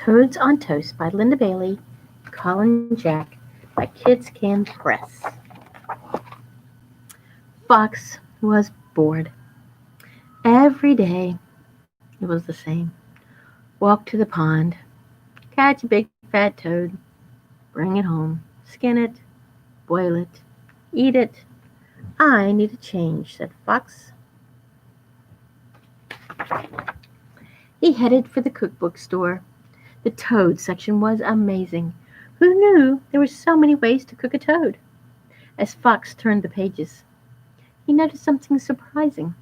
Toads on Toast by Linda Bailey, Colin Jack by Kids Can Press. Fox was bored. Every day it was the same. Walk to the pond, catch a big fat toad, bring it home, skin it, boil it, eat it. I need a change, said Fox. He headed for the cookbook store. The toad section was amazing. Who knew there were so many ways to cook a toad? As Fox turned the pages, he noticed something surprising.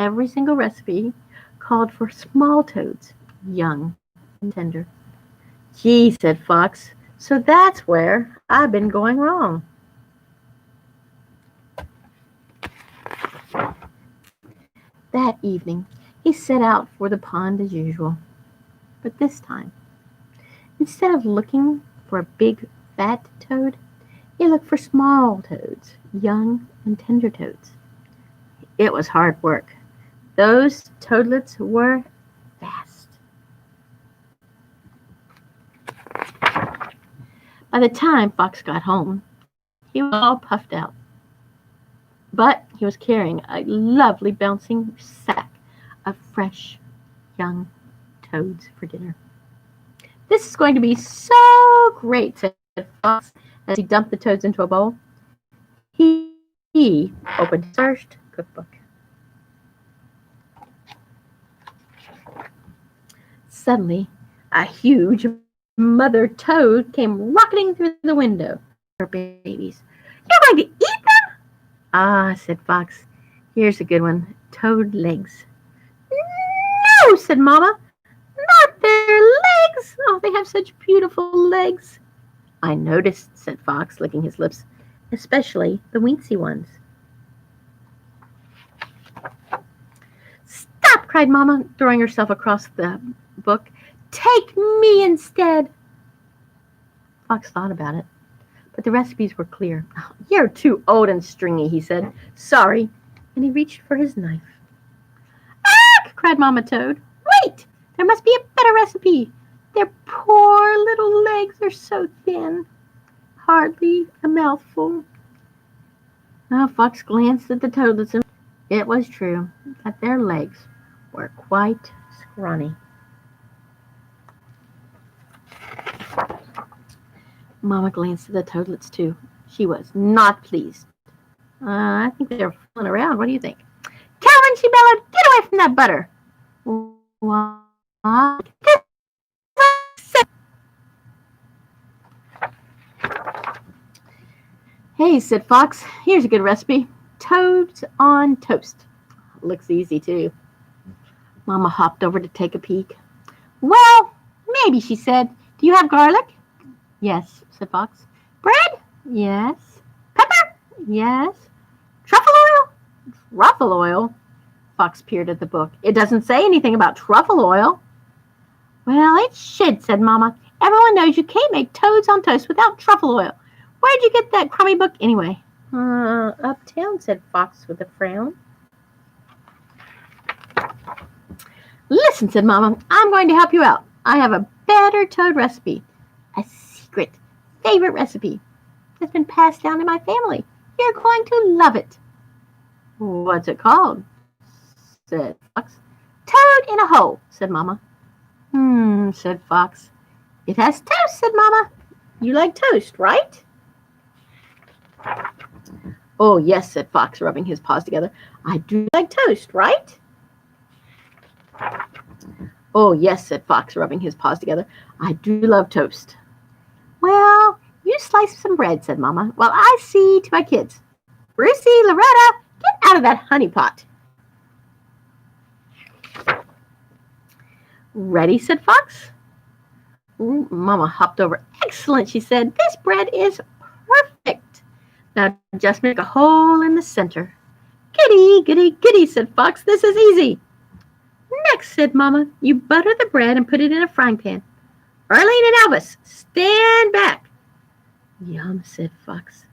Every single recipe called for small toads, young and tender. Gee, said Fox, so that's where I've been going wrong. That evening, he set out for the pond as usual. But this time, instead of looking for a big fat toad, he looked for small toads, young and tender toads. It was hard work. Those toadlets were fast. By the time Fox got home, he was all puffed out. But he was carrying a lovely bouncing sack of fresh young toads for dinner. This is going to be so great, said Fox as he dumped the toads into a bowl. He opened his first cookbook. Suddenly, a huge mother toad came rocketing through the window. Her babies. You're going to eat them? Ah, said Fox. Here's a good one. Toad legs. No, said Mama. Not their legs. Oh, they have such beautiful legs. I noticed, said Fox, licking his lips, especially the wincy ones. Stop, cried Mama, throwing herself across the book. Take me instead. Fox thought about it, but the recipes were clear. Oh, you're too old and stringy, he said. Sorry. And he reached for his knife. Ah! cried Mama Toad. Wait! There must be a better recipe. Their poor little legs are so thin. Hardly a mouthful. Now Fox glanced at the toadlets. It was true that their legs were quite scrawny. Mama glanced at the toadlets too. She was not pleased. I think they're fooling around. What do you think? Calvin, she bellowed, get away from that butter. What? Hey, said Fox, here's a good recipe. Toads on toast. Looks easy, too. Mama hopped over to take a peek. Well, maybe, she said. Do you have garlic? Yes, said Fox. Bread? Yes. Pepper? Yes. Truffle oil? Truffle oil? Fox peered at the book. It doesn't say anything about truffle oil. Well, it should, said Mama. Everyone knows you can't make toads on toast without truffle oil. Where'd you get that crummy book anyway? Uptown, said Fox with a frown. Listen, said Mama, I'm going to help you out. I have a better toad recipe. A secret, favorite recipe that's been passed down in my family. You're going to love it. What's it called? Said Fox. Toad in a hole, said Mama. Said Fox. It has toast, said Mama. You like toast, right? Oh, yes, said Fox, rubbing his paws together. I do like toast, right? Oh, yes, said Fox, rubbing his paws together. I do love toast. Well, you slice some bread, said Mama, while I see to my kids. Brucey, Loretta, get out of that honey pot. Ready, said Fox. Mama hopped over. Excellent, she said. This bread is perfect. Now just make a hole in the center. Giddy, giddy, giddy, said Fox. This is easy. Next, said Mama, you butter the bread and put it in a frying pan. Arlene and Elvis, stand back. Yum, said Fox.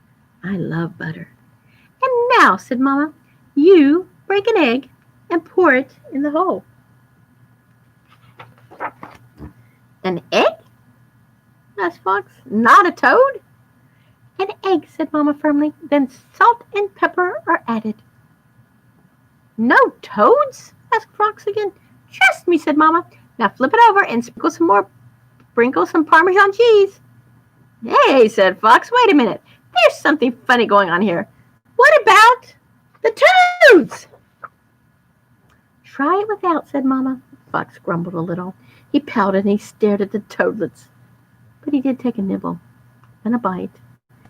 I love butter. And now, said Mama, you break an egg and pour it in the hole. An egg? Asked Fox. Not a toad? An egg, said Mamma firmly. Then salt and pepper are added. No toads? Asked Fox again. Trust me, said Mamma. Now flip it over and sprinkle some Parmesan cheese. Hey, said Fox, wait a minute. There's something funny going on here. What about the toads? Try it without, said Mamma. Fox grumbled a little. He pouted and he stared at the toadlets. But he did take a nibble and a bite.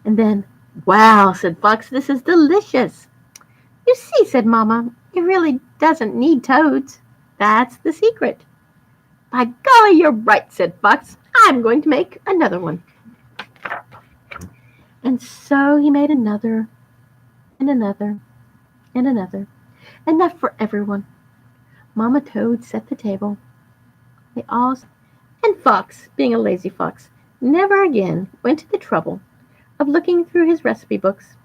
And then, wow, said Fox, this is delicious. You see, said Mamma, it really doesn't need toads. That's the secret. By golly, you're right, said Fox. I'm going to make another one. And so he made another, and another, and another. Enough for everyone. Mamma Toad set the table. They all, and Fox, being a lazy fox, never again went to the trouble of looking through his recipe books,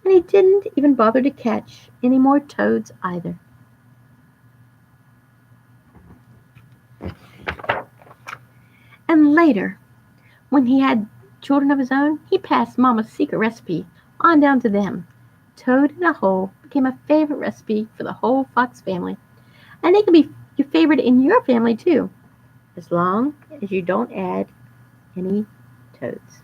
and he didn't even bother to catch any more toads either. And later, when he had children of his own, he passed Mama's secret recipe on down to them. Toad in a hole became a favorite recipe for the whole fox family, and it can be your favorite in your family too, as long as you don't add any toads.